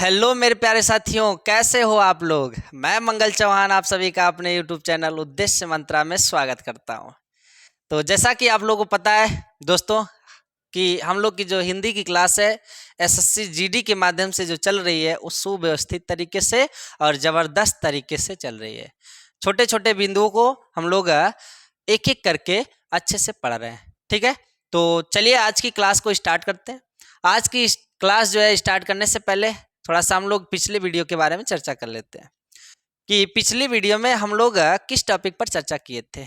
Hello मेरे प्यारे साथियों, कैसे हो आप लोग। मैं मंगल चौहान आप सभी का अपने यूट्यूब चैनल उद्देश्य मंत्रा में स्वागत करता हूं। तो जैसा कि आप लोगों को पता है दोस्तों कि हम लोग की जो हिंदी की क्लास है एसएससी जीडी के माध्यम से जो चल रही है वो सुव्यवस्थित तरीके से और ज़बरदस्त तरीके से चल रही है। छोटे छोटे बिंदुओं को हम लोग एक एक करके अच्छे से पढ़ रहे हैं। ठीक है, तो चलिए आज की क्लास को स्टार्ट करते हैं। आज की क्लास जो है स्टार्ट करने से पहले थोड़ा सा हम लोग पिछले वीडियो के बारे में चर्चा कर लेते हैं कि पिछली वीडियो में हम लोग किस टॉपिक पर चर्चा किए थे।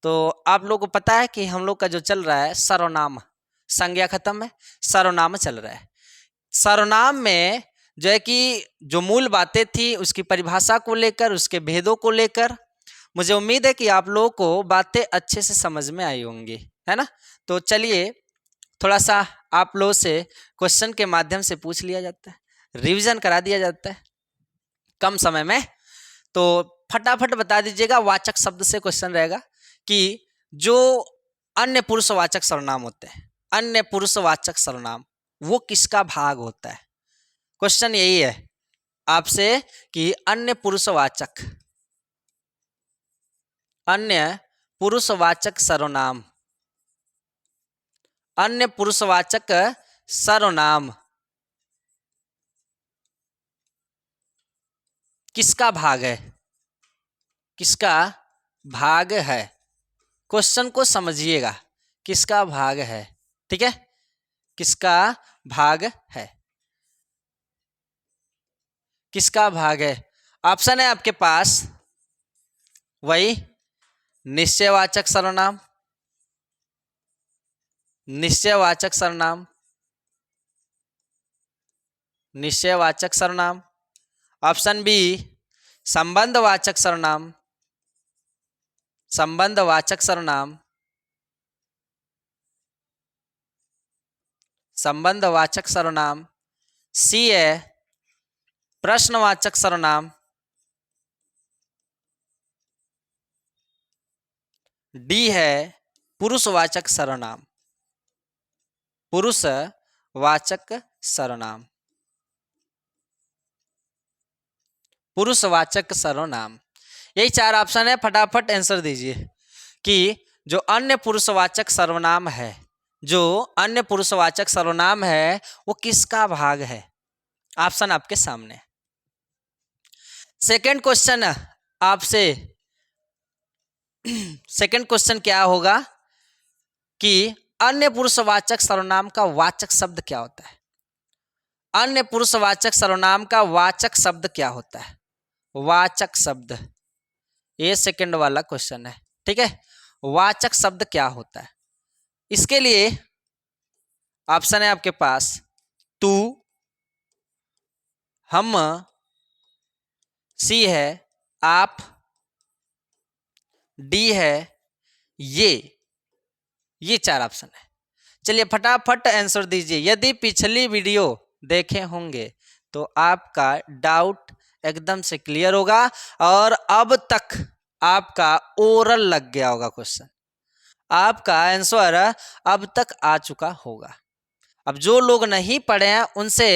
तो आप लोगों को पता है कि हम लोग का जो चल रहा है सर्वनाम, संज्ञा खत्म है, सर्वनाम चल रहा है। सर्वनाम में जो है कि जो मूल बातें थी उसकी परिभाषा को लेकर, उसके भेदों को लेकर मुझे उम्मीद है कि आप लोगों को बातें अच्छे से समझ में आई होंगी, है ना। तो चलिए थोड़ा सा आप लोगों से क्वेश्चन के माध्यम से पूछ लिया जाता है, रिवीजन करा दिया जाता है कम समय में। तो फटाफट बता दीजिएगा, वाचक शब्द से क्वेश्चन रहेगा कि जो अन्य पुरुषवाचक सर्वनाम होते हैं, अन्य पुरुषवाचक सर्वनाम वो किसका भाग होता है। क्वेश्चन यही है आपसे कि अन्य पुरुषवाचक सर्वनाम, अन्य पुरुषवाचक सर्वनाम किसका भाग है, किसका भाग है। क्वेश्चन को समझिएगा, किसका भाग है। ठीक है, किसका भाग है, किसका भाग है। ऑप्शन है आपके पास वही निश्चयवाचक सर्वनाम, निश्चयवाचक सर्वनाम, निश्चयवाचक सर्वनाम। ऑप्शन बी संबंधवाचक सर्वनाम, संबंधवाचक सर्वनाम, संबंधवाचक सर्वनाम। सी है प्रश्नवाचक सर्वनाम। डी है पुरुषवाचक सर्वनाम, पुरुषवाचक सर्वनाम, पुरुषवाचक सर्वनाम। यही चार ऑप्शन है, फटाफट आंसर दीजिए कि जो अन्य पुरुषवाचक सर्वनाम है, जो अन्य पुरुषवाचक सर्वनाम है वो किसका भाग है। ऑप्शन आपके सामने। सेकंड क्वेश्चन आपसे, सेकंड क्वेश्चन क्या होगा कि अन्य पुरुषवाचक सर्वनाम का वाचक शब्द क्या होता है। अन्य पुरुषवाचक सर्वनाम का वाचक शब्द क्या होता है, वाचक शब्द, ये सेकंड वाला क्वेश्चन है। ठीक है, वाचक शब्द क्या होता है। इसके लिए ऑप्शन है आपके पास तू, हम, सी है आप, डी है ये चार ऑप्शन है। चलिए फटाफट आंसर दीजिए। यदि पिछली वीडियो देखे होंगे तो आपका डाउट एकदम से क्लियर होगा और अब तक आपका ओरल लग गया होगा क्वेश्चन, आपका आंसर अब तक आ चुका होगा। अब जो लोग नहीं पढ़े हैं उनसे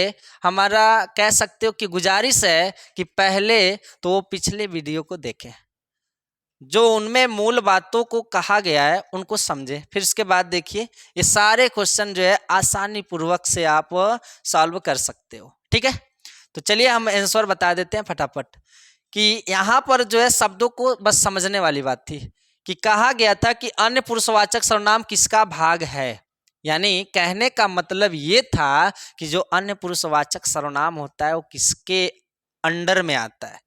हमारा कह सकते हो कि गुजारिश है कि पहले तो वो पिछले वीडियो को देखें, जो उनमें मूल बातों को कहा गया है उनको समझे, फिर इसके बाद देखिए ये सारे क्वेश्चन जो है आसानी पूर्वक से आप सॉल्व कर सकते हो। ठीक है, तो चलिए हम आंसर बता देते हैं फटाफट कि यहाँ पर जो है शब्दों को बस समझने वाली बात थी कि कहा गया था कि अन्य पुरुषवाचक सर्वनाम किसका भाग है। यानी कहने का मतलब ये था कि जो अन्य पुरुषवाचक सर्वनाम होता है वो किसके अंडर में आता है,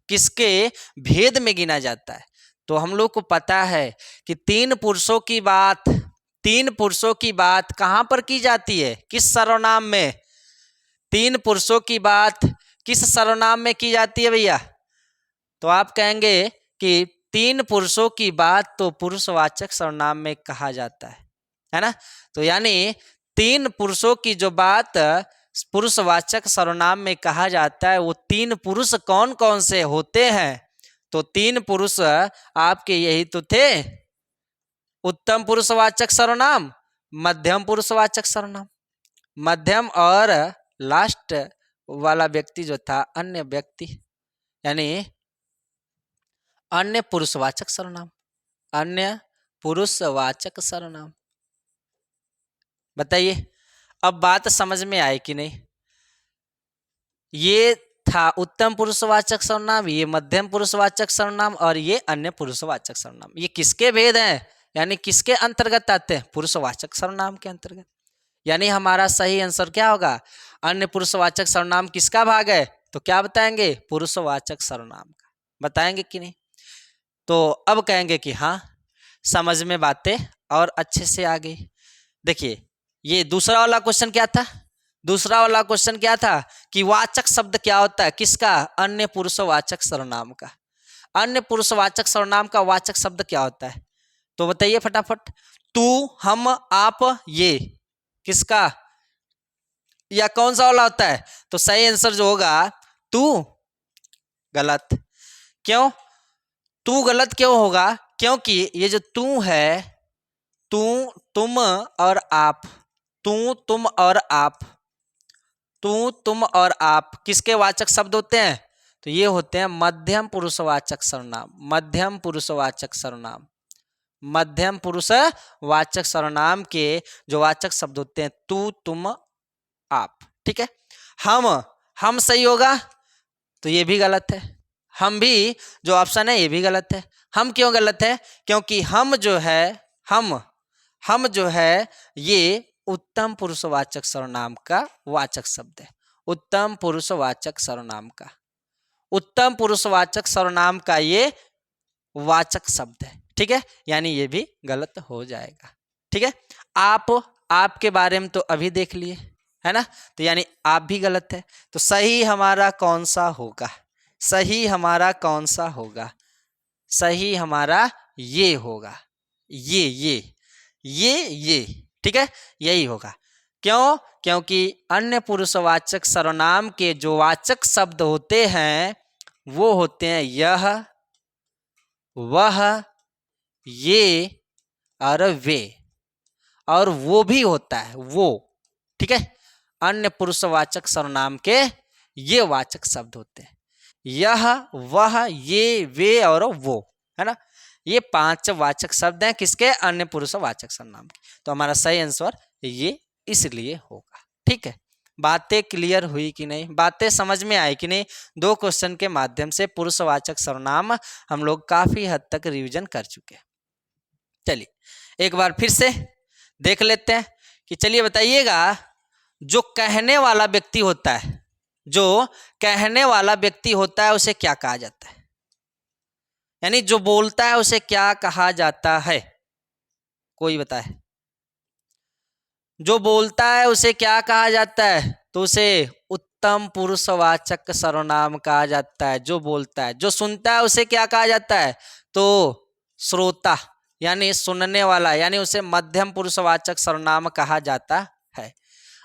किसके भेद में गिना जाता है। तो हम लोग को पता है कि तीन पुरुषों की बात कहाँ पर की जाती है, किस सर्वनाम में। तीन पुरुषों की बात किस सर्वनाम में की जाती है भैया। तो आप कहेंगे कि तीन पुरुषों की बात तो पुरुषवाचक सर्वनाम में कहा जाता है ना। तो यानी तीन पुरुषों की जो बात पुरुषवाचक सर्वनाम में कहा जाता है वो तीन पुरुष कौन कौन से होते हैं। तो तीन पुरुष आपके यही तो थे, उत्तम पुरुषवाचक सर्वनाम, मध्यम पुरुषवाचक सर्वनाम, मध्यम और लास्ट वाला व्यक्ति जो था अन्य व्यक्ति, यानी अन्य पुरुषवाचक सर्वनाम, अन्य पुरुषवाचक सर्वनाम। बताइए अब बात समझ में आई कि नहीं? ये था उत्तम पुरुषवाचक सर्वनाम, ये मध्यम पुरुषवाचक सर्वनाम और ये अन्य पुरुषवाचक सर्वनाम। ये किसके भेद हैं, यानी किसके अंतर्गत आते हैं? पुरुषवाचक सर्वनाम के अंतर्गत। यानी हमारा सही आंसर क्या होगा? अन्य पुरुषवाचक सर्वनाम किसका भाग है? तो क्या बताएंगे? पुरुषवाचक सर्वनाम का। बताएंगे कि नहीं? तो अब कहेंगे कि हाँ, समझ में बातें और अच्छे से आ गई। देखिए ये दूसरा वाला क्वेश्चन क्या था? दूसरा वाला क्वेश्चन क्या था कि वाचक शब्द क्या होता है? किसका? अन्य पुरुषवाचक सर्वनाम का। अन्य पुरुषवाचक सर्वनाम का वाचक शब्द क्या होता है? तो बताइए फटाफट। तू, हम, आप, ये किसका या कौन सा वाला होता है? तो सही आंसर जो होगा तू। गलत। क्यों? तू गलत क्यों होगा? क्योंकि ये जो तू है, तू, तुम और आप, तू, तुम और आप, तू, तुम और आप किसके वाचक शब्द होते हैं? तो ये होते हैं मध्यम पुरुषवाचक सर्वनाम। मध्यम पुरुषवाचक सर्वनाम, मध्यम पुरुषवाचक सर्वनाम के जो वाचक शब्द होते हैं तू, तुम, आप। ठीक है। हम सही होगा, तो ये भी गलत है। हम भी जो ऑप्शन है ये भी गलत है। हम क्यों गलत है? क्योंकि हम जो है, हम जो है ये उत्तम पुरुषवाचक सर्वनाम का वाचक शब्द है। उत्तम पुरुषवाचक सर्वनाम का, उत्तम पुरुषवाचक सर्वनाम का ये वाचक शब्द है। ठीक है, यानी ये भी गलत हो जाएगा। ठीक है। आपके बारे में तो अभी देख लिए है ना, तो यानी आप भी गलत है। तो सही हमारा कौन सा होगा? सही हमारा कौन सा होगा? सही हमारा ये होगा, ये। ठीक है, यही होगा। क्यों? क्योंकि अन्य पुरुषवाचक सर्वनाम के जो वाचक शब्द होते हैं वो होते हैं यह, वह, ये और वे, और वो भी होता है वो। ठीक है, अन्य पुरुषवाचक सर्वनाम के ये वाचक शब्द होते हैं यह, वह, ये, वे और वो, है ना। ये 5 वाचक शब्द हैं किसके? अन्य पुरुषवाचक सर्वनाम के। तो हमारा सही आंसर ये इसलिए होगा। ठीक है, बातें क्लियर हुई कि नहीं? बातें समझ में आई कि नहीं? 2 क्वेश्चन के माध्यम से पुरुषवाचक सर्वनाम हम लोग काफी हद तक रिवीजन कर चुके हैं। चलिए एक बार फिर से देख लेते हैं कि चलिए बताइएगा, जो कहने वाला व्यक्ति होता है, जो कहने वाला व्यक्ति होता है उसे क्या कहा जाता है? यानी जो बोलता है उसे क्या कहा जाता है? कोई बताए। जो बोलता है उसे क्या कहा जाता है? तो उसे उत्तम पुरुषवाचक सर्वनाम कहा जाता है। जो बोलता है, जो सुनता है उसे क्या कहा जाता है? तो श्रोता, यानी सुनने वाला, यानी उसे मध्यम पुरुषवाचक सर्वनाम कहा जाता है।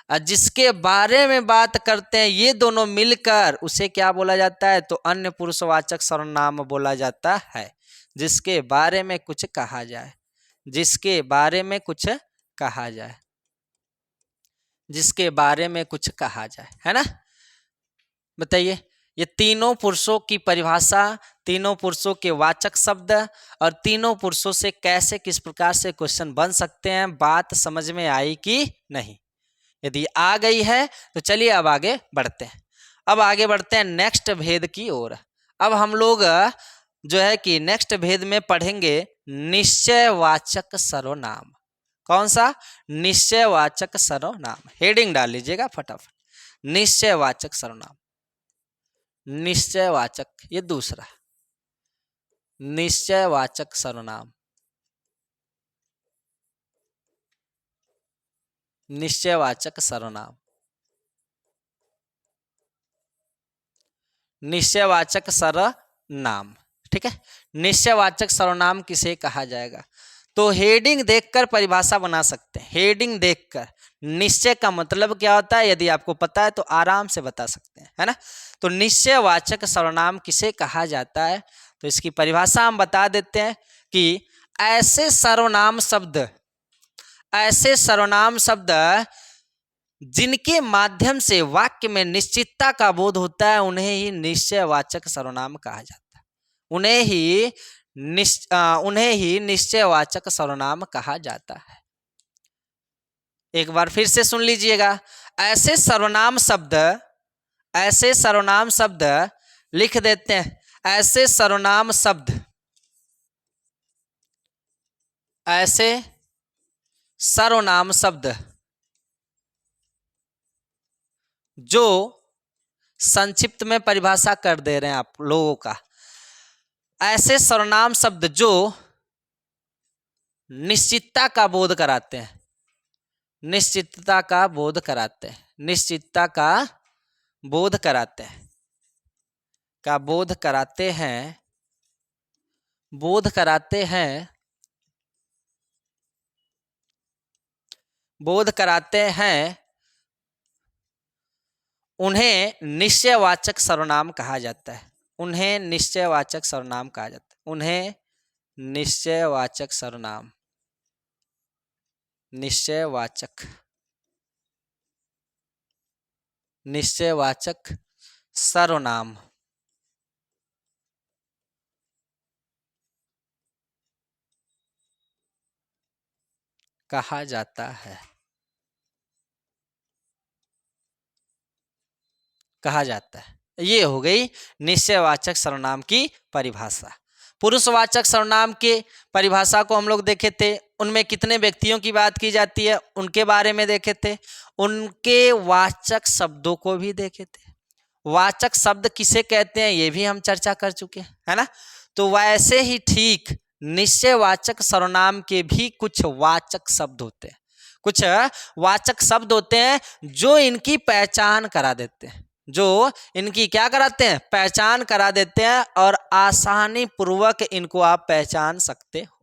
जिसके बारे में बात करते हैं ये दोनों मिलकर उसे क्या बोला जाता है? तो अन्य पुरुषवाचक सर्वनाम बोला जाता है। जिसके बारे में कुछ कहा जाए, जिसके बारे में कुछ कहा जाए, जिसके बारे में कुछ कहा जाए, है ना। बताइए, ये तीनों पुरुषों की परिभाषा, तीनों पुरुषों के वाचक शब्द और तीनों पुरुषों से कैसे किस प्रकार से क्वेश्चन बन सकते हैं, बात समझ में आई कि नहीं? यदि आ गई है तो चलिए अब आगे बढ़ते हैं। अब आगे बढ़ते हैं नेक्स्ट भेद की ओर। अब हम लोग जो है कि नेक्स्ट भेद में पढ़ेंगे निश्चयवाचक सर्वनाम। कौन सा? निश्चयवाचक सर्वनाम। हेडिंग डाल लीजिएगा फटाफट, निश्चयवाचक सर्वनाम। निश्चयवाचक, ये दूसरा निश्चयवाचक सर्वनाम, निश्चयवाचक सर्वनाम, निश्चयवाचक सर्वनाम। ठीक है, निश्चयवाचक सर्वनाम किसे कहा जाएगा? तो हेडिंग देखकर परिभाषा बना सकते हैं। हेडिंग देखकर निश्चय का मतलब क्या होता है यदि आपको पता है तो आराम से बता सकते हैं, है ना। तो निश्चयवाचक सर्वनाम किसे कहा जाता है? तो इसकी परिभाषा हम बता देते हैं कि ऐसे सर्वनाम शब्द जिनके माध्यम से वाक्य में निश्चितता का बोध होता है उन्हें ही निश्चयवाचक सर्वनाम कहा जाता है। उन्हें ही निश्चयवाचक सर्वनाम कहा जाता है। एक बार फिर से सुन लीजिएगा। ऐसे सर्वनाम शब्द लिख देते हैं। ऐसे सर्वनाम शब्द जो संक्षिप्त में परिभाषा कर दे रहे हैं आप लोगों का। ऐसे सर्वनाम शब्द जो निश्चितता का बोध कराते हैं, निश्चितता का बोध कराते हैं, निश्चितता का बोध कराते हैं, का बोध कराते हैं, बोध कराते हैं, बोध कराते हैं, उन्हें निश्चयवाचक सर्वनाम कहा जाता है। उन्हें निश्चयवाचक सर्वनाम कहा जाता है। उन्हें निश्चयवाचक सर्वनाम, निश्चयवाचक, निश्चयवाचक सर्वनाम कहा जाता है, कहा जाता है। ये हो गई निश्चयवाचक सर्वनाम की परिभाषा। पुरुषवाचक सर्वनाम के परिभाषा को हम लोग देखे थे। उनमें कितने व्यक्तियों की बात की जाती है उनके बारे में देखे थे। उनके वाचक शब्दों को भी देखे थे। वाचक शब्द किसे कहते हैं ये भी हम चर्चा कर चुके हैं, है ना। तो वैसे ही ठीक निश्चयवाचक सर्वनाम के भी कुछ वाचक शब्द होते हैं, कुछ वाचक शब्द होते हैं जो इनकी पहचान करा देते हैं, जो इनकी क्या कराते हैं, पहचान करा देते हैं और आसानी पूर्वक इनको आप पहचान सकते हो।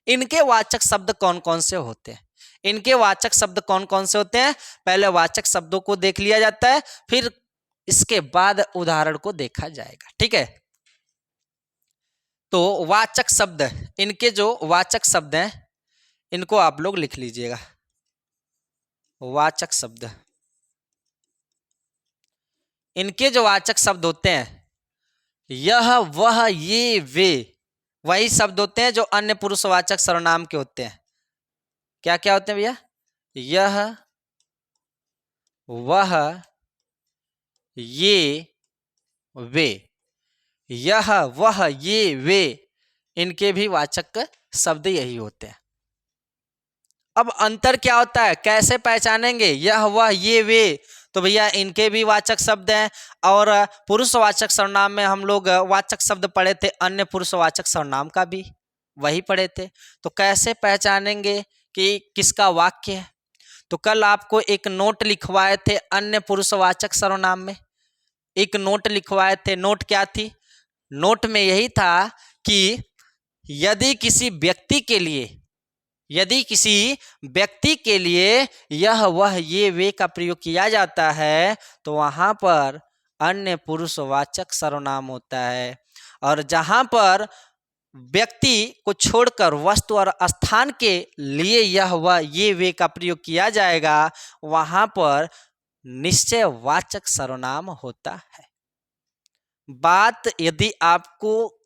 इनके वाचक शब्द कौन कौन से होते हैं, इनके वाचक शब्द कौन कौन से होते हैं, पहले वाचक शब्दों को देख लिया जाता है, फिर इसके बाद उदाहरण को देखा जाएगा। ठीक है। तो वाचक शब्द, इनके जो वाचक शब्द हैं इनको आप लोग लिख लीजिएगा। वाचक शब्द, इनके जो वाचक शब्द होते हैं यह, वह, ये, वे, वही शब्द होते हैं जो अन्य पुरुषवाचक सर्वनाम के होते हैं। क्या क्या होते हैं भैया? यह, वह, ये, वे, यह, वह, ये, वे, इनके भी वाचक शब्द यही होते हैं। अब अंतर क्या होता है, कैसे पहचानेंगे यह, वह, ये, वे? तो भैया इनके भी वाचक शब्द हैं और पुरुषवाचक सर्वनाम में हम लोग वाचक शब्द पढ़े थे, अन्य पुरुषवाचक सर्वनाम का भी वही पढ़े थे। तो कैसे पहचानेंगे कि किसका वाक्य है? तो कल आपको एक नोट लिखवाए थे अन्य पुरुषवाचक सर्वनाम में, एक नोट लिखवाए थे। नोट क्या थी? नोट में यही था कि यदि किसी व्यक्ति के लिए, यदि किसी व्यक्ति के लिए यह, वह, ये, वे का प्रयोग किया जाता है तो वहां पर अन्य पुरुषवाचक सर्वनाम होता है, और जहां पर व्यक्ति को छोड़कर वस्तु और स्थान के लिए यह, वह, ये, वे का प्रयोग किया जाएगा वहां पर निश्चयवाचक सर्वनाम होता है। बात यदि आपको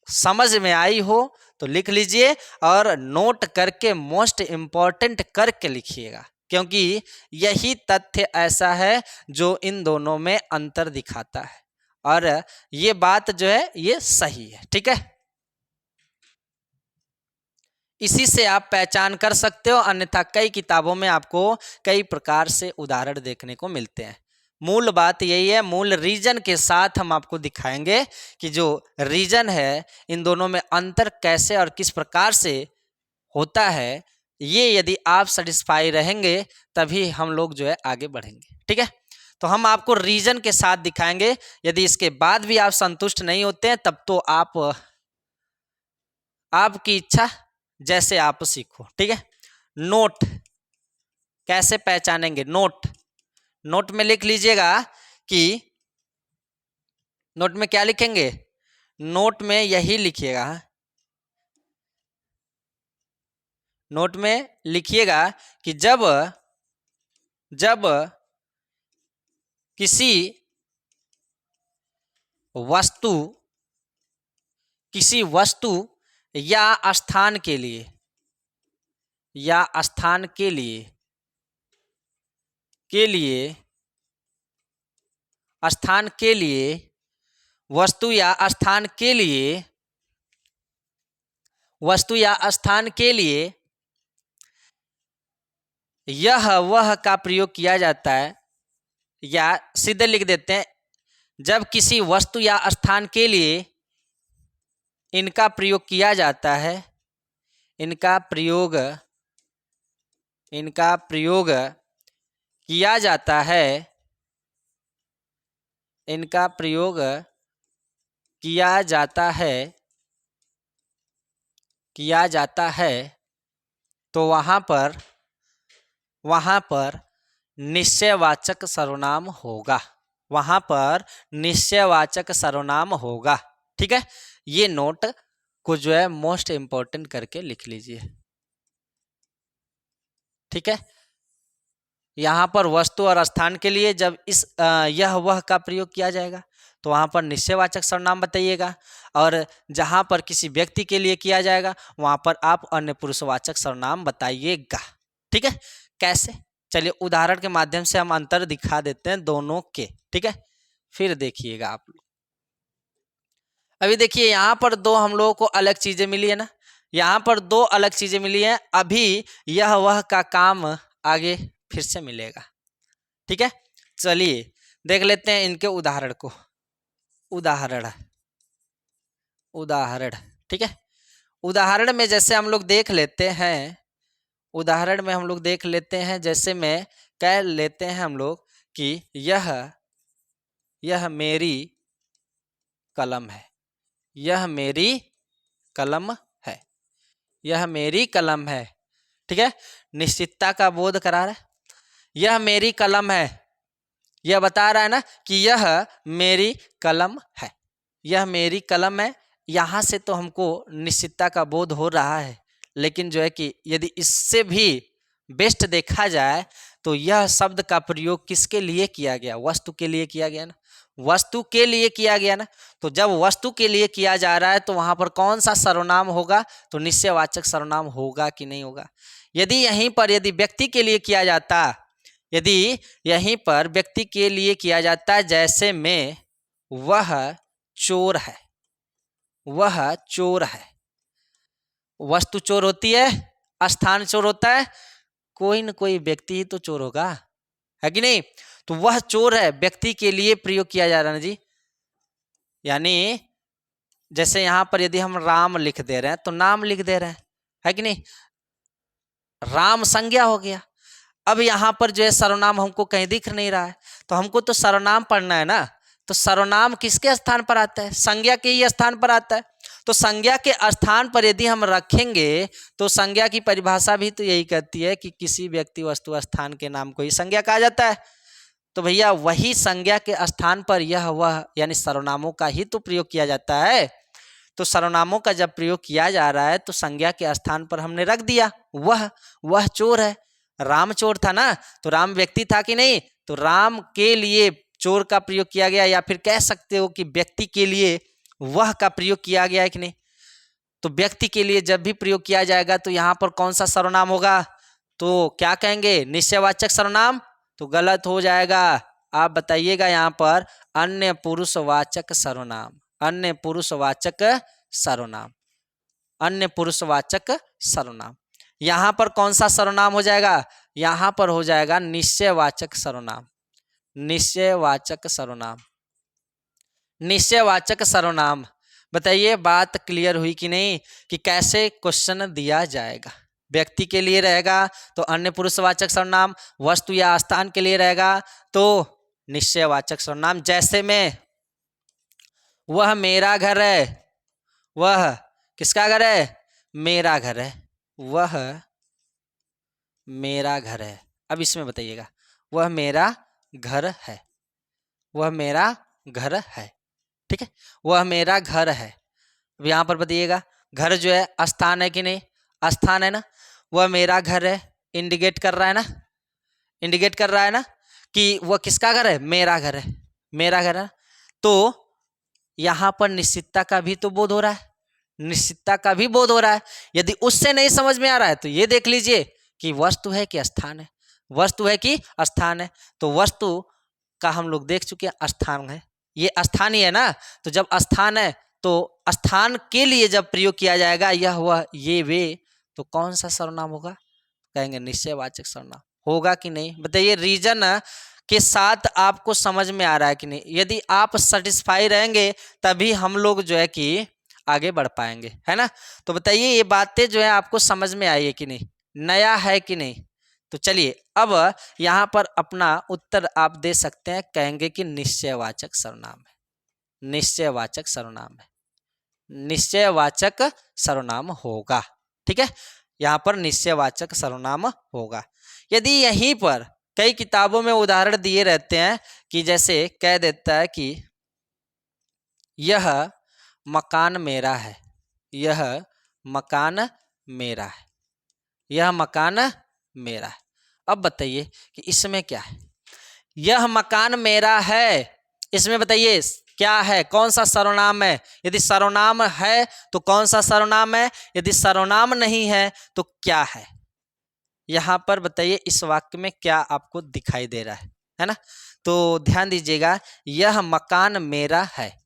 समझ में आई हो तो लिख लीजिए और नोट करके मोस्ट इम्पॉर्टेंट करके लिखिएगा, क्योंकि यही तथ्य ऐसा है जो इन दोनों में अंतर दिखाता है और ये बात जो है ये सही है। ठीक है, इसी से आप पहचान कर सकते हो, अन्यथा कई किताबों में आपको कई प्रकार से उदाहरण देखने को मिलते हैं। मूल बात यही है, मूल रीजन के साथ हम आपको दिखाएंगे कि जो रीजन है इन दोनों में अंतर कैसे और किस प्रकार से होता है। ये यदि आप सेटिस्फाई रहेंगे तभी हम लोग जो है आगे बढ़ेंगे। ठीक है, तो हम आपको रीजन के साथ दिखाएंगे। यदि इसके बाद भी आप संतुष्ट नहीं होते हैं तब तो आपकी इच्छा, जैसे आप सीखो। ठीक है, नोट कैसे पहचानेंगे? नोट में लिख लीजिएगा कि नोट में क्या लिखेंगे? नोट में यही लिखिएगा, नोट में लिखिएगा कि जब जब किसी वस्तु या स्थान के लिए वस्तु या स्थान के लिए यह वह का प्रयोग किया जाता है, या सीधे लिख देते हैं, जब किसी वस्तु या स्थान के लिए इनका प्रयोग किया जाता है, इनका प्रयोग किया जाता है, इनका प्रयोग किया जाता है, तो वहाँ पर निश्चयवाचक सर्वनाम होगा। वहाँ पर निश्चयवाचक सर्वनाम होगा। ठीक है, ये नोट को जो है मोस्ट इंपॉर्टेंट करके लिख लीजिए। ठीक है, यहाँ पर वस्तु और स्थान के लिए जब इस यह वह का प्रयोग किया जाएगा तो वहाँ पर निश्चयवाचक सर्वनाम बताइएगा, और जहाँ पर किसी व्यक्ति के लिए किया जाएगा वहाँ पर आप अन्य पुरुषवाचक सर्वनाम बताइएगा। ठीक है, कैसे? चलिए उदाहरण के माध्यम से हम अंतर दिखा देते हैं दोनों के। ठीक है, फिर देखिएगा आप लोग। अभी देखिए यहाँ पर दो हम लोगों को अलग चीजें मिली है ना, यहाँ पर दो अलग चीजें मिली हैं। अभी यह वह का काम आगे फिर से मिलेगा। ठीक है, चलिए देख लेते हैं इनके उदाहरण को। उदाहरण ठीक है, उदाहरण में जैसे हम लोग देख लेते हैं, जैसे में कह लेते हैं हम लोग कि यह मेरी कलम है, यह मेरी कलम है। ठीक है, निश्चितता का बोध करा रहा है। यह मेरी कलम है, यह बता रहा है ना कि यह मेरी कलम है, यह मेरी कलम है। यहाँ से तो हमको निश्चितता का बोध हो रहा है, लेकिन जो है कि यदि इससे भी बेस्ट देखा जाए तो यह शब्द का प्रयोग किसके लिए किया गया? वस्तु के लिए किया गया ना, वस्तु के लिए किया गया ना। तो जब वस्तु के लिए किया जा रहा है तो वहां पर कौन सा सर्वनाम होगा? तो निश्चयवाचक सर्वनाम होगा कि नहीं होगा? यदि यहीं पर व्यक्ति के लिए किया जाता, जैसे में वह चोर है, वस्तु चोर होती है, स्थान चोर होता है, कोई न कोई व्यक्ति ही तो चोर होगा, है कि नहीं? तो वह चोर है, व्यक्ति के लिए प्रयोग किया जा रहा है ना जी। यानी जैसे यहाँ पर यदि हम राम लिख दे रहे हैं तो नाम लिख दे रहे हैं, है कि नहीं? राम संज्ञा हो गया। अब यहाँ पर जो है सर्वनाम हमको कहीं दिख नहीं रहा है, तो हमको तो सर्वनाम पढ़ना है ना। तो सर्वनाम किसके स्थान पर आता है? संज्ञा के ही स्थान पर आता है। तो संज्ञा के स्थान पर यदि हम रखेंगे तो संज्ञा की परिभाषा भी तो यही कहती है कि किसी व्यक्ति वस्तु स्थान के नाम को ही संज्ञा कहा जाता है। तो भैया वही संज्ञा के स्थान पर यह वह यानी सर्वनामों का ही तो प्रयोग किया जाता है। तो सर्वनामों का जब प्रयोग किया जा रहा है तो संज्ञा के स्थान पर हमने रख दिया वह चोर है। राम चोर था ना, तो राम व्यक्ति था कि नहीं? तो राम के लिए चोर का प्रयोग किया गया, या फिर कह सकते हो कि व्यक्ति के लिए वह का प्रयोग किया गया है कि नहीं? तो व्यक्ति के लिए जब भी प्रयोग किया जाएगा तो यहाँ पर कौन सा सर्वनाम होगा? तो क्या कहेंगे? निश्चयवाचक सर्वनाम? तो गलत हो जाएगा। आप बताइएगा यहाँ पर अन्य पुरुषवाचक सर्वनाम, अन्य पुरुषवाचक सर्वनाम। यहाँ पर कौन सा सर्वनाम हो जाएगा? यहाँ पर हो जाएगा निश्चयवाचक सर्वनाम। बताइए बात क्लियर हुई कि नहीं कि कैसे क्वेश्चन दिया जाएगा? व्यक्ति के लिए रहेगा तो अन्य पुरुषवाचक सर्वनाम, वस्तु या स्थान के लिए रहेगा तो निश्चयवाचक सर्वनाम। जैसे में वह मेरा घर है, वह किसका घर है? मेरा घर है, वह मेरा घर है। अब इसमें बताइएगा वह मेरा घर है, ठीक है, वह मेरा घर है। अब यहाँ पर बताइएगा घर जो है स्थान है कि नहीं? स्थान है ना। वह मेरा घर है इंडिकेट कर रहा है ना, इंडिकेट कर रहा है ना कि वह किसका घर है, मेरा घर है, मेरा घर है। तो यहां पर निश्चितता का भी तो बोध हो रहा है, निश्चितता का भी बोध हो रहा है। यदि उससे नहीं समझ में आ रहा है तो ये देख लीजिए कि वस्तु है कि स्थान है, वस्तु है कि स्थान है। तो वस्तु का हम लोग देख चुके हैं, स्थान है, ये स्थान ही है ना। तो जब स्थान है तो स्थान के लिए जब प्रयोग किया जाएगा यह वह ये वे, तो कौन सा सर्वनाम होगा, कहेंगे निश्चयवाचक सर्वनाम। होगा कि नहीं बताइए, रीजन के साथ आपको समझ में आ रहा है कि नहीं। यदि आप सेटिस्फाई रहेंगे तभी हम लोग जो है कि आगे बढ़ पाएंगे, है ना। तो बताइए ये बातें जो है आपको समझ में आई है कि नहीं, नया है कि नहीं। तो चलिए अब यहाँ पर अपना उत्तर आप दे सकते हैं, कहेंगे कि निश्चयवाचक सर्वनाम है, निश्चयवाचक सर्वनाम है, निश्चयवाचक सर्वनाम होगा। ठीक है, यहाँ पर निश्चयवाचक सर्वनाम होगा। यदि यहीं पर कई किताबों में उदाहरण दिए रहते हैं कि जैसे कह देता है कि यह मकान मेरा है, यह मकान मेरा है, यह मकान मेरा है। अब बताइए कि इसमें क्या है, यह मकान मेरा है, इसमें बताइए क्या है, कौन सा सर्वनाम है। यदि सर्वनाम है तो कौन सा सर्वनाम है, यदि सर्वनाम नहीं है तो क्या है। यहां पर बताइए इस वाक्य में क्या आपको दिखाई दे रहा है ना। तो ध्यान दीजिएगा, यह मकान मेरा है,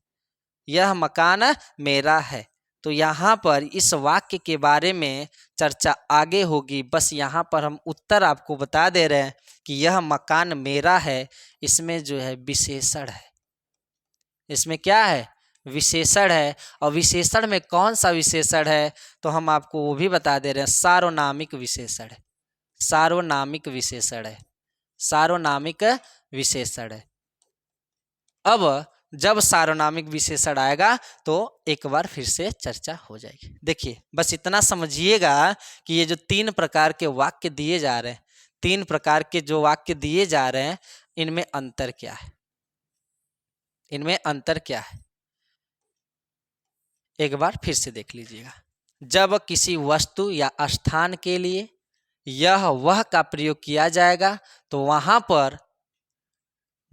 यह मकान मेरा है। तो यहाँ पर इस वाक्य के बारे में चर्चा आगे होगी, बस यहाँ पर हम उत्तर आपको बता दे रहे हैं कि यह मकान मेरा है। इसमें जो है विशेषण है, इसमें क्या है, विशेषण है। और विशेषण में कौन सा विशेषण है, तो हम आपको वो भी बता दे रहे हैं, सार्वनामिक विशेषण है, सार्वनामिक विशेषण है, सार्वनामिक विशेषण है। अब जब सार्वनामिक विशेषण आएगा तो एक बार फिर से चर्चा हो जाएगी। देखिए बस इतना समझिएगा कि ये जो 3 प्रकार के वाक्य दिए जा रहे हैं, 3 प्रकार के जो वाक्य दिए जा रहे हैं, इनमें अंतर क्या है, इनमें अंतर क्या है, एक बार फिर से देख लीजिएगा। जब किसी वस्तु या स्थान के लिए यह वह का प्रयोग किया जाएगा तो वहां पर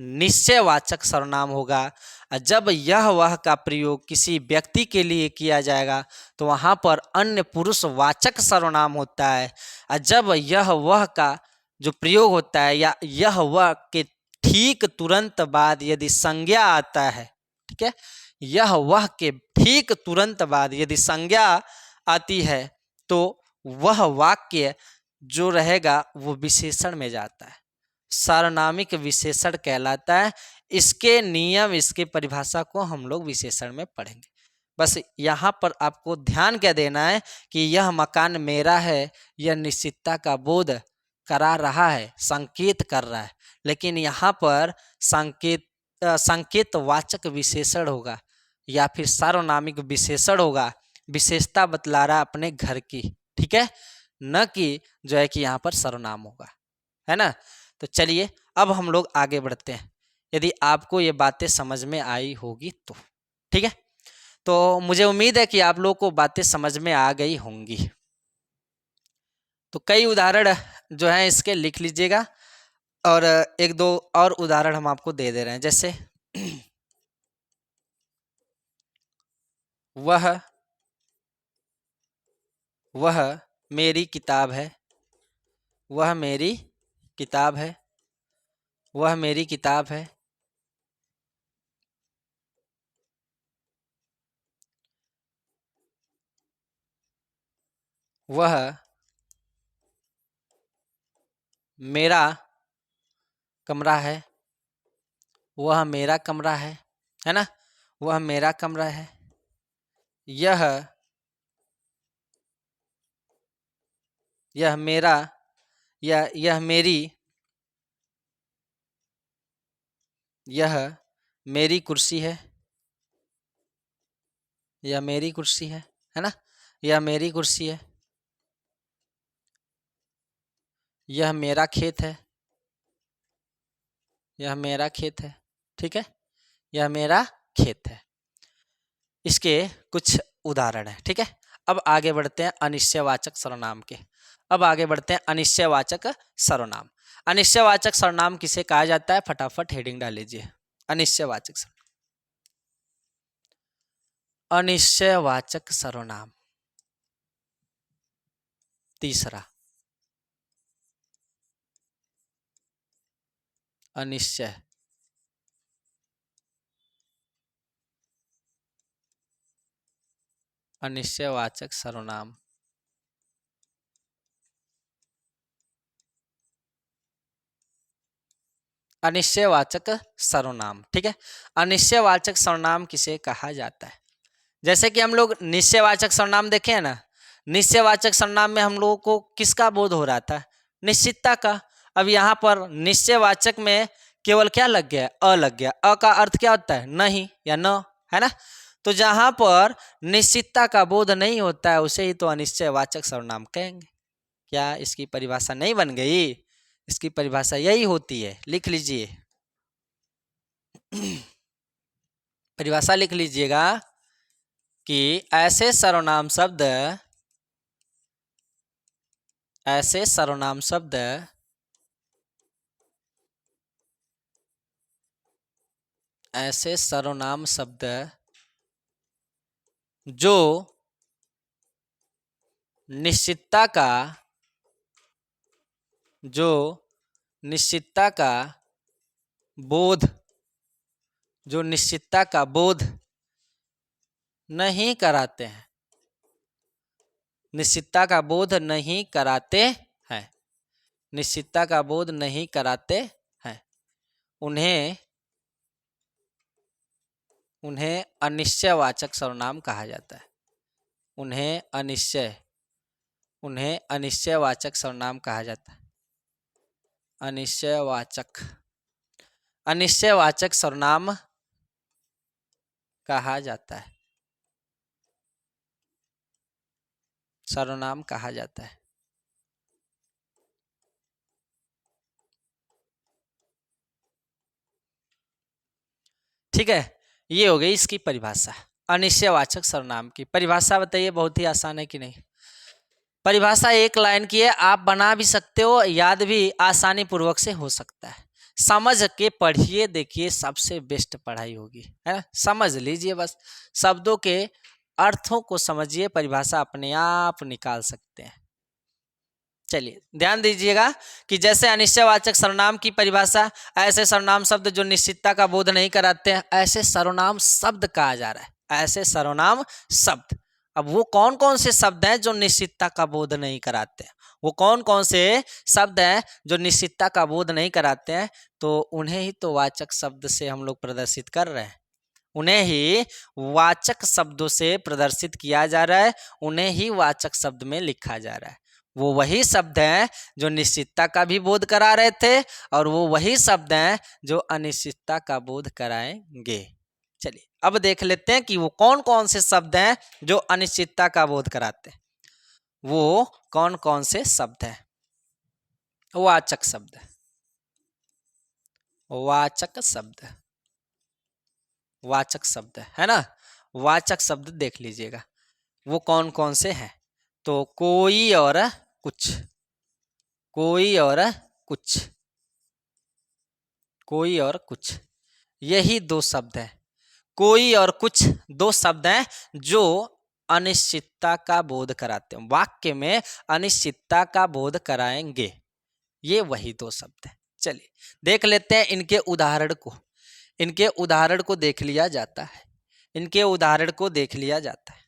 निश्चयवाचक सर्वनाम होगा। और जब यह वह का प्रयोग किसी व्यक्ति के लिए किया जाएगा तो वहां पर अन्य पुरुषवाचक सर्वनाम होता है। और जब यह वह का जो प्रयोग होता है या यह वह के ठीक तुरंत बाद यदि संज्ञा आता है, ठीक है, यह वह के ठीक तुरंत बाद यदि संज्ञा आती है तो वह वाक्य जो रहेगा वो विशेषण में जाता है, सार्वनामिक विशेषण कहलाता है। इसके नियम, इसके परिभाषा को हम लोग विशेषण में पढ़ेंगे। बस यहाँ पर आपको ध्यान क्या देना है कि यह मकान मेरा है, यह निश्चितता का बोध करा रहा है, संकेत कर रहा है। लेकिन यहाँ पर संकेत वाचक विशेषण होगा या फिर सार्वनामिक विशेषण होगा, विशेषता बतला रहा है अपने घर की, ठीक है, न कि जो है कि यहाँ पर सर्वनाम होगा, है ना। तो चलिए अब हम लोग आगे बढ़ते हैं। यदि आपको ये बातें समझ में आई होगी तो ठीक है, तो मुझे उम्मीद है कि आप लोगों को बातें समझ में आ गई होंगी। तो कई उदाहरण जो हैं इसके लिख लीजिएगा और एक दो और उदाहरण हम आपको दे दे रहे हैं। जैसे वह मेरी किताब है, वह मेरी किताब है, वह मेरी किताब है। वह मेरा कमरा है, वह मेरा कमरा है ना, वह मेरा कमरा है। यह मेरा, यह मेरी, यह मेरी कुर्सी है, यह मेरी कुर्सी है ना, यह मेरी कुर्सी है। यह मेरा खेत है, यह मेरा खेत है, ठीक है, यह मेरा खेत है। इसके कुछ उदाहरण है, ठीक है। अब आगे बढ़ते हैं अनिश्चयवाचक सर्वनाम के। अब आगे बढ़ते हैं अनिश्चयवाचक सर्वनाम। अनिश्चयवाचक सर्वनाम किसे कहा जाता है? फटाफट हेडिंग डाल लीजिए। अनिश्चयवाचक अनिश्चयवाचक सर्वनाम। तीसरा, अनिश्चय अनिश्चयवाचक सर्वनाम। अनिश्चयवाचक सर्वनाम, ठीक है। अनिश्चयवाचक सर्वनाम किसे कहा जाता है? जैसे कि हम लोग निश्चयवाचक सर्वनाम देखे हैं ना, निश्चयवाचक सर्वनाम में हम लोगों को किसका बोध हो रहा था? निश्चितता का। अब यहाँ पर निश्चयवाचक में केवल क्या लग गया? अ लग गया। अ का अर्थ क्या होता है? नहीं या न, है ना। तो जहां पर निश्चितता का बोध नहीं होता है उसे ही तो अनिश्चयवाचक सर्वनाम कहेंगे। क्या इसकी परिभाषा नहीं बन गई? इसकी परिभाषा यही होती है, लिख लीजिए। परिभाषा लिख लीजिएगा कि ऐसे सर्वनाम शब्द ऐसे सर्वनाम शब्द ऐसे सर्वनाम शब्द जो निश्चितता का जो निश्चितता का बोध जो निश्चितता का बोध नहीं कराते हैं, निश्चितता का बोध नहीं कराते हैं, निश्चितता का बोध नहीं कराते हैं, उन्हें उन्हें अनिश्चयवाचक सर्वनाम कहा जाता है। उन्हें अनिश्चयवाचक सर्वनाम कहा जाता है। अनिश्चयवाचक सर्वनाम कहा जाता है। सर्वनाम कहा जाता है। ठीक है, ये हो गई इसकी परिभाषा। अनिश्चयवाचक सर्वनाम की परिभाषा बताइए, बहुत ही आसान है कि नहीं? परिभाषा एक लाइन की है, आप बना भी सकते हो, याद भी आसानी पूर्वक से हो सकता है। समझ के पढ़िए, देखिए, सबसे बेस्ट पढ़ाई होगी, है ना। समझ लीजिए, बस शब्दों के अर्थों को समझिए, परिभाषा अपने आप निकाल सकते हैं। चलिए ध्यान दीजिएगा कि जैसे अनिश्चयवाचक सर्वनाम की परिभाषा, ऐसे सर्वनाम शब्द जो निश्चितता का बोध नहीं कराते हैं, ऐसे सर्वनाम शब्द कहा जा रहा है। ऐसे सर्वनाम शब्द। अब वो कौन कौन से शब्द हैं जो निश्चितता का बोध नहीं कराते हैं? वो कौन कौन से शब्द हैं जो निश्चितता का बोध नहीं कराते हैं? तो उन्हें ही तो वाचक शब्द से हम लोग प्रदर्शित कर रहे हैं। उन्हें ही वाचक शब्दों से प्रदर्शित किया जा रहा है, उन्हें ही वाचक शब्द में लिखा जा रहा है। वो वही शब्द हैं जो निश्चितता का भी बोध करा रहे थे, और वो वही शब्द हैं जो अनिश्चितता का बोध कराएंगे। चलिए अब देख लेते हैं कि वो कौन कौन से शब्द हैं जो अनिश्चितता का बोध कराते हैं। वो कौन कौन से शब्द हैं? वाचक शब्द, वाचक शब्द, वाचक शब्द, है ना। वाचक शब्द देख लीजिएगा वो कौन कौन से हैं। तो कोई और कुछ, कोई और कुछ, कोई और कुछ, यही दो शब्द हैं। कोई और कुछ दो शब्द हैं जो अनिश्चितता का बोध कराते हैं, वाक्य में अनिश्चितता का बोध कराएंगे। ये वही दो शब्द हैं। चलिए देख लेते हैं इनके उदाहरण को। इनके उदाहरण को देख लिया जाता है। इनके उदाहरण को देख लिया जाता है।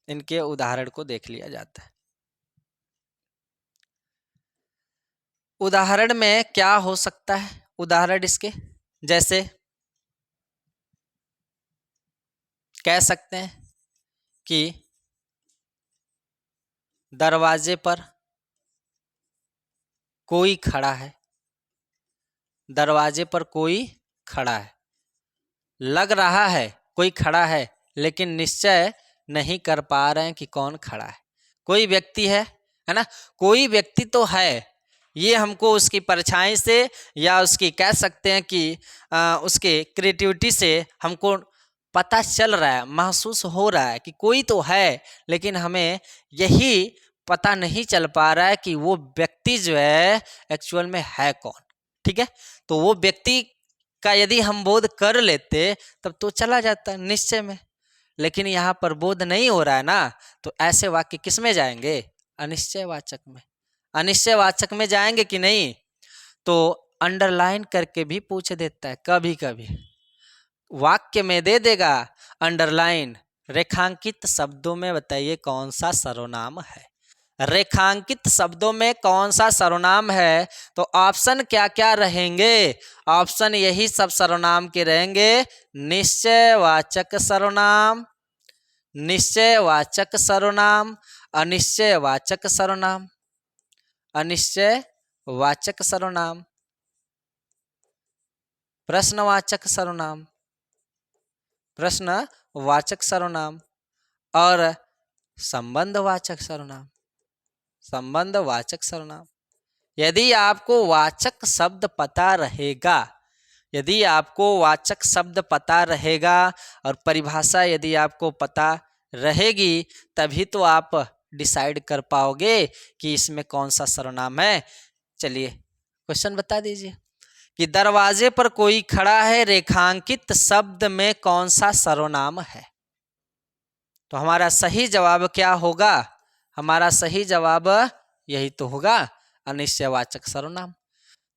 इनके उदाहरण को देख लिया जाता है। उदाहरण में क्या हो सकता है? उदाहरण इसके जैसे कह सकते हैं कि दरवाजे पर कोई खड़ा है। दरवाजे पर कोई खड़ा है। लग रहा है कोई खड़ा है, लेकिन निश्चय नहीं कर पा रहे हैं कि कौन खड़ा है। कोई व्यक्ति है ना, कोई व्यक्ति तो है, ये हमको उसकी परछाई से या उसकी कह सकते हैं कि उसके क्रिएटिविटी से हमको पता चल रहा है, महसूस हो रहा है कि कोई तो है, लेकिन हमें यही पता नहीं चल पा रहा है कि वो व्यक्ति जो है एक्चुअल में है कौन। ठीक है, तो वो व्यक्ति का यदि हम बोध कर लेते तब तो चला जाता निश्चय में, लेकिन यहाँ पर बोध नहीं हो रहा है ना, तो ऐसे वाक्य किस में जाएंगे? अनिश्चयवाचक में। अनिश्चयवाचक में जाएंगे कि नहीं? तो अंडरलाइन करके भी पूछ देता है कभी कभी, वाक्य में दे देगा अंडरलाइन, रेखांकित शब्दों में बताइए कौन सा सर्वनाम है। रेखांकित शब्दों में कौन सा सर्वनाम है? तो ऑप्शन क्या क्या रहेंगे? ऑप्शन यही सब सर्वनाम के रहेंगे, निश्चयवाचक सर्वनाम, निश्चयवाचक सर्वनाम, अनिश्चयवाचक सर्वनाम, अनिश्चयवाचक सर्वनाम, प्रश्नवाचक सर्वनाम, प्रश्नवाचक सर्वनाम और संबंधवाचक सर्वनाम, संबंधवाचक सर्वनाम। यदि आपको वाचक शब्द पता रहेगा, यदि आपको वाचक शब्द पता रहेगा और परिभाषा यदि आपको पता रहेगी, तभी तो आप डिसाइड कर पाओगे कि इसमें कौन सा सर्वनाम है। चलिए क्वेश्चन बता दीजिए कि दरवाजे पर कोई खड़ा है, रेखांकित शब्द में कौन सा सर्वनाम है? तो हमारा सही जवाब क्या होगा? हमारा सही जवाब यही तो होगा, अनिश्चयवाचक सर्वनाम।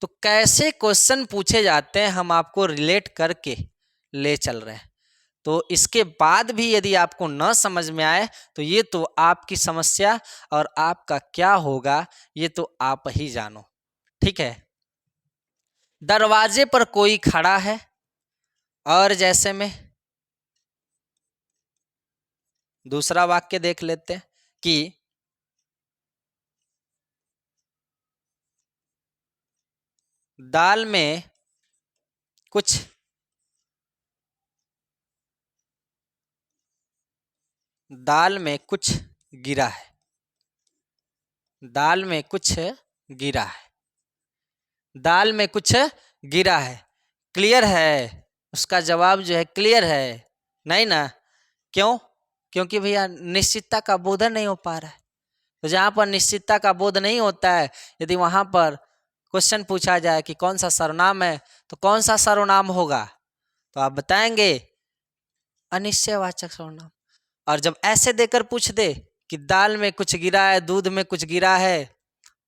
तो कैसे क्वेश्चन पूछे जाते हैं हम आपको रिलेट करके ले चल रहे हैं। तो इसके बाद भी यदि आपको न समझ में आए तो ये तो आपकी समस्या और आपका क्या होगा ये तो आप ही जानो। ठीक है, दरवाजे पर कोई खड़ा है और जैसे में दूसरा वाक्य देख लेते हैं कि दाल में कुछ गिरा है, दाल में कुछ गिरा है, दाल में कुछ गिरा है। क्लियर है? उसका जवाब जो है क्लियर है नहीं ना? क्यों? क्योंकि भैया निश्चितता का बोध नहीं हो पा रहा है। तो जहाँ पर निश्चितता का बोध नहीं होता है, यदि वहाँ पर क्वेश्चन पूछा जाए कि कौन सा सर्वनाम है, तो कौन सा सर्वनाम होगा? तो आप बताएंगे अनिश्चयवाचक सर्वनाम। और जब ऐसे देकर पूछ दे कि दाल में कुछ गिरा है, दूध में कुछ गिरा है,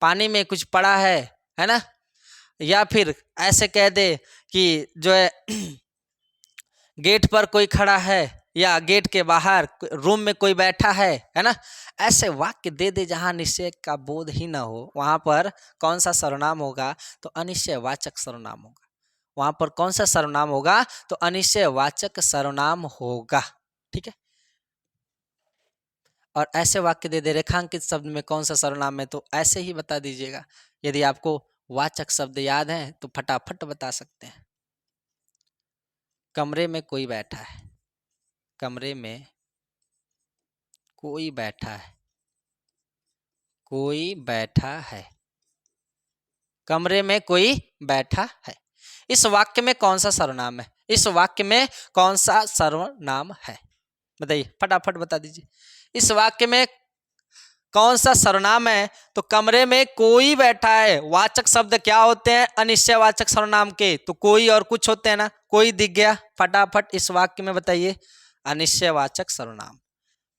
पानी में कुछ पड़ा है ना, या फिर ऐसे कह दे कि जो है गेट पर कोई खड़ा है या गेट के बाहर रूम में कोई बैठा है ना, ऐसे वाक्य दे दे जहाँ निश्चय का बोध ही ना हो, वहाँ पर कौन सा सर्वनाम होगा? तो अनिश्चयवाचक सर्वनाम होगा। वहाँ पर कौन सा सर्वनाम होगा? तो अनिश्चयवाचक सर्वनाम होगा। ठीक है, और ऐसे वाक्य दे दे रेखांकित शब्द में कौन सा सर्वनाम है, तो ऐसे ही बता दीजिएगा। यदि आपको वाचक शब्द याद हैं तो फटाफट बता सकते हैं। कमरे में कोई बैठा है, कमरे में कोई बैठा है, कोई बैठा है, कमरे में कोई बैठा है। इस वाक्य में कौन सा सर्वनाम है? इस वाक्य में कौन सा सर्वनाम है? बताइए, फटाफट बता दीजिए। इस वाक्य में कौन सा सर्वनाम है? तो कमरे में कोई बैठा है। वाचक शब्द क्या होते हैं अनिश्चयवाचक सर्वनाम के? तो कोई और कुछ होते हैं ना। कोई दिख गया, फटाफट इस वाक्य में बताइए अनिश्चयवाचक सर्वनाम।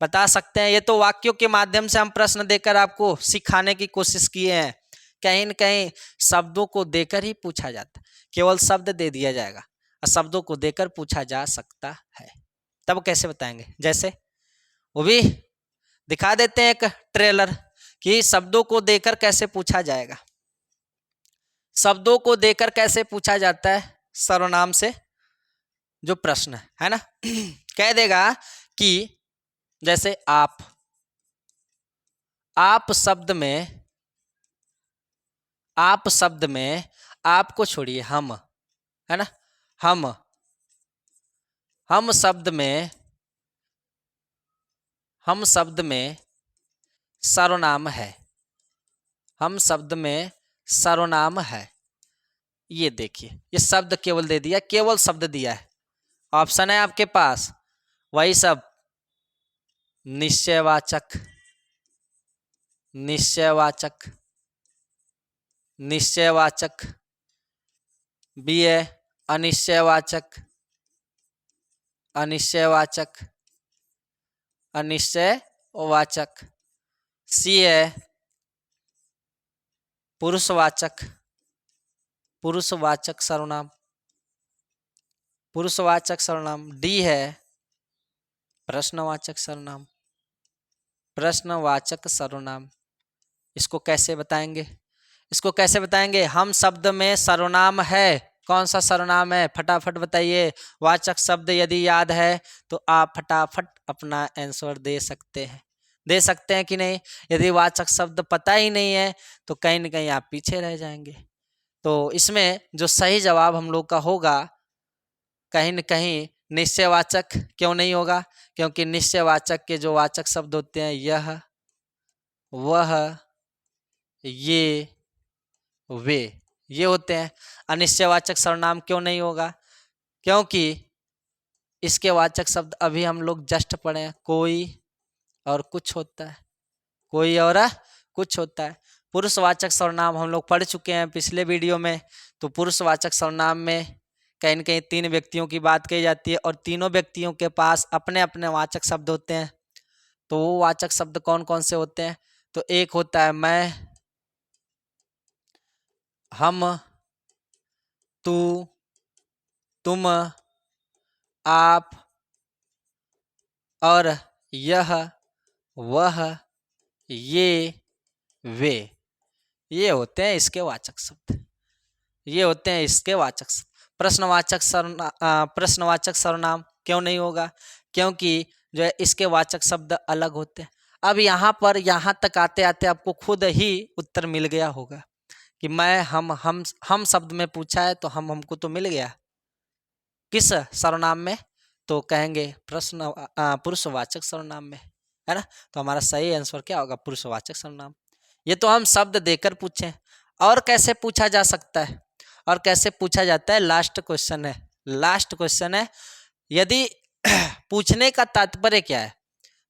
बता सकते हैं। ये तो वाक्यों के माध्यम से हम प्रश्न देकर आपको सिखाने की कोशिश किए हैं। कहीं न कहीं शब्दों को देकर ही पूछा जाता है, केवल शब्द दे दिया जाएगा और शब्दों को देकर पूछा जा सकता है। तब कैसे बताएंगे? जैसे वो भी दिखा देते हैं एक ट्रेलर कि शब्दों को देकर कैसे पूछा जाएगा। शब्दों को देकर कैसे पूछा जाता है सर्वनाम से जो प्रश्न है ना। कह देगा कि जैसे आप शब्द में, आप शब्द में, आपको छोड़िए, हम है ना, हम शब्द में, हम शब्द में सर्वनाम है, हम शब्द में सर्वनाम है। ये देखिए, ये शब्द केवल दे दिया, केवल शब्द दिया है। ऑप्शन है आपके पास वही सब निश्चयवाचक, निश्चयवाचक, निश्चयवाचक। बी है अनिश्चयवाचक, अनिश्चयवाचक, अनिश्चयवाचक। सी है पुरुषवाचक, पुरुषवाचक सर्वनाम, पुरुषवाचक सर्वनाम। डी है प्रश्नवाचक सर्वनाम, प्रश्नवाचक सर्वनाम। इसको कैसे बताएंगे? इसको कैसे बताएंगे? हम शब्द में सर्वनाम है, कौन सा सर्वनाम है फटाफट बताइए। वाचक शब्द यदि याद है तो आप फटाफट अपना आंसर दे सकते हैं, दे सकते हैं कि नहीं? यदि वाचक शब्द पता ही नहीं है तो कहीं ना कहीं आप पीछे रह जाएंगे। तो इसमें जो सही जवाब हम लोग का होगा कहीं न कहीं निश्चयवाचक। क्यों नहीं होगा? क्योंकि निश्चयवाचक के जो वाचक शब्द होते हैं यह, वह, ये, वे, ये होते हैं। अनिश्चयवाचक सर्वनाम क्यों नहीं होगा? क्योंकि इसके वाचक शब्द अभी हम लोग जस्ट पढ़े हैं, कोई और कुछ होता है, कोई और कुछ होता है। पुरुषवाचक सर्वनाम हम लोग पढ़ चुके हैं पिछले वीडियो में। तो पुरुषवाचक सर्वनाम में कहीं न कहीं तीन व्यक्तियों की बात कही जाती है और तीनों व्यक्तियों के पास अपने अपने वाचक शब्द होते हैं। तो वो वाचक शब्द कौन कौन से होते हैं? तो एक होता है मैं, हम, तू, तुम, आप और यह, वह, ये, वे, ये होते हैं इसके वाचक शब्द, ये होते हैं इसके वाचक शब्द। प्रश्नवाचक सर्वनाम, प्रश्नवाचक सर्वनाम क्यों नहीं होगा? क्योंकि जो है इसके वाचक शब्द अलग होते हैं। अब यहाँ पर यहाँ तक आते आते आपको खुद ही उत्तर मिल गया होगा कि मैं, हम शब्द में पूछा है तो हम हमको तो मिल गया। किस सर्वनाम में? तो कहेंगे पुरुषवाचक सर्वनाम में, है ना? तो हमारा सही आंसर क्या होगा? पुरुषवाचक सर्वनाम। ये तो हम शब्द देकर पूछे। और कैसे पूछा जा सकता है? और कैसे पूछा जाता है? लास्ट क्वेश्चन है, लास्ट क्वेश्चन है। यदि पूछने का तात्पर्य क्या है?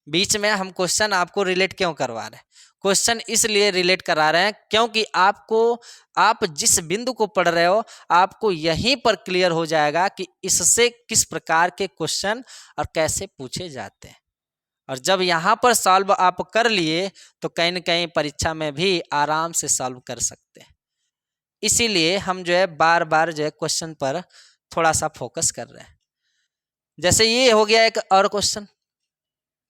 बीच में हम क्वेश्चन आपको रिलेट क्यों करवा रहे हैं? क्वेश्चन इसलिए रिलेट करा रहे हैं क्योंकि आपको, आप जिस बिंदु को पढ़ रहे हो आपको यहीं पर क्लियर हो जाएगा कि इससे किस प्रकार के क्वेश्चन और कैसे पूछे जाते हैं। और जब यहाँ पर सॉल्व आप कर लिए तो कहीं ना कहीं परीक्षा में भी आराम से सॉल्व कर सकते हैं। इसीलिए हम जो है बार बार जो है क्वेश्चन पर थोड़ा सा फोकस कर रहे हैं। जैसे ये हो गया एक और क्वेश्चन,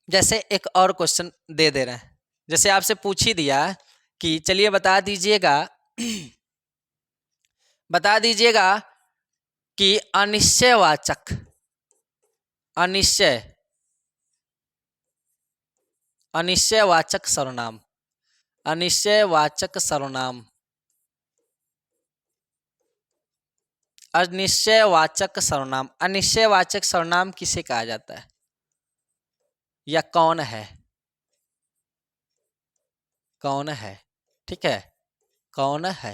जैसे एक और क्वेश्चन दे रहे हैं। जैसे आपसे पूछ ही दिया कि चलिए बता दीजिएगा बता दीजिएगा कि अनिश्चयवाचक, अनिश्चय, अनिश्चयवाचक सर्वनाम, अनिश्चयवाचक सर्वनाम, अनिश्चयवाचक सर्वनाम, अनिश्चयवाचक सर्वनाम किसे कहा जाता है या कौन है? कौन है? ठीक है, कौन है?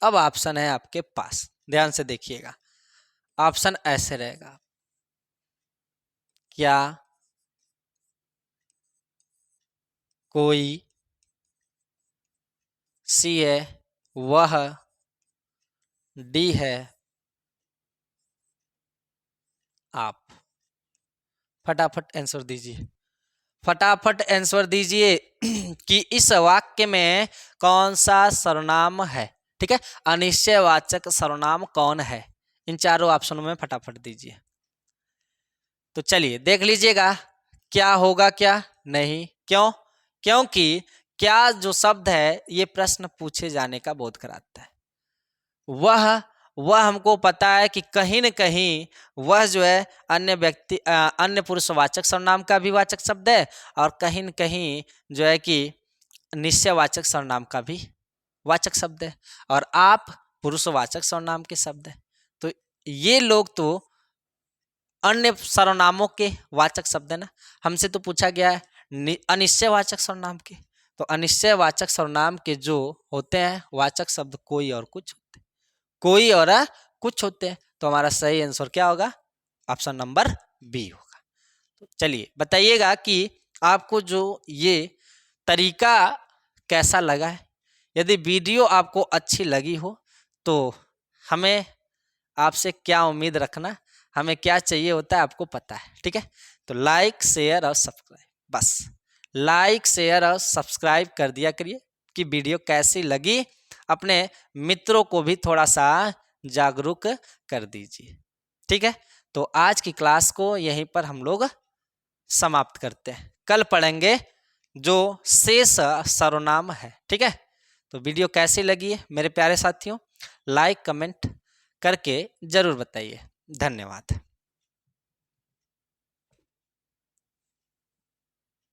अब ऑप्शन है आपके पास, ध्यान से देखिएगा। ऑप्शन ऐसे रहेगा, क्या, कोई, सी है वह, डी है आप। फटाफट आंसर दीजिए, फटाफट आंसर दीजिए कि इस वाक्य में कौन सा सर्वनाम है। ठीक है, अनिश्चयवाचक सर्वनाम कौन है? इन चारों ऑप्शनों में फटाफट दीजिए। तो चलिए देख लीजिएगा क्या होगा क्या नहीं। क्यों? क्योंकि क्या जो शब्द है ये प्रश्न पूछे जाने का बोध कराता है। वह हमको पता है कि कहीं न कहीं वह जो है अन्य व्यक्ति, अन्य पुरुषवाचक सर्वनाम का भी वाचक शब्द है और कहीं न कहीं जो है कि निश्चयवाचक सर्वनाम का भी वाचक शब्द है और आप पुरुषवाचक सर्वनाम के शब्द है। तो ये लोग तो अन्य सर्वनामों के वाचक शब्द है ना। हमसे तो पूछा गया है अनिश्चयवाचक सर्वनाम के। तो अनिश्चयवाचक सर्वनाम के जो होते हैं वाचक शब्द कोई और कुछ होते हैं, कोई और कुछ होते हैं। तो हमारा सही आंसर क्या होगा? ऑप्शन नंबर बी होगा। तो चलिए बताइएगा कि आपको जो ये तरीका कैसा लगा है। यदि वीडियो आपको अच्छी लगी हो तो हमें आपसे क्या उम्मीद रखना, हमें क्या चाहिए होता है आपको पता है, ठीक है। तो लाइक शेयर और सब्सक्राइब, बस लाइक शेयर और सब्सक्राइब कर दिया करिए कि वीडियो कैसी लगी, अपने मित्रों को भी थोड़ा सा जागरूक कर दीजिए, ठीक है। तो आज की क्लास को यहीं पर हम लोग समाप्त करते हैं। कल पढ़ेंगे जो शेष सर्वनाम है, ठीक है। तो वीडियो कैसी लगी है मेरे प्यारे साथियों, लाइक कमेंट करके जरूर बताइए। धन्यवाद।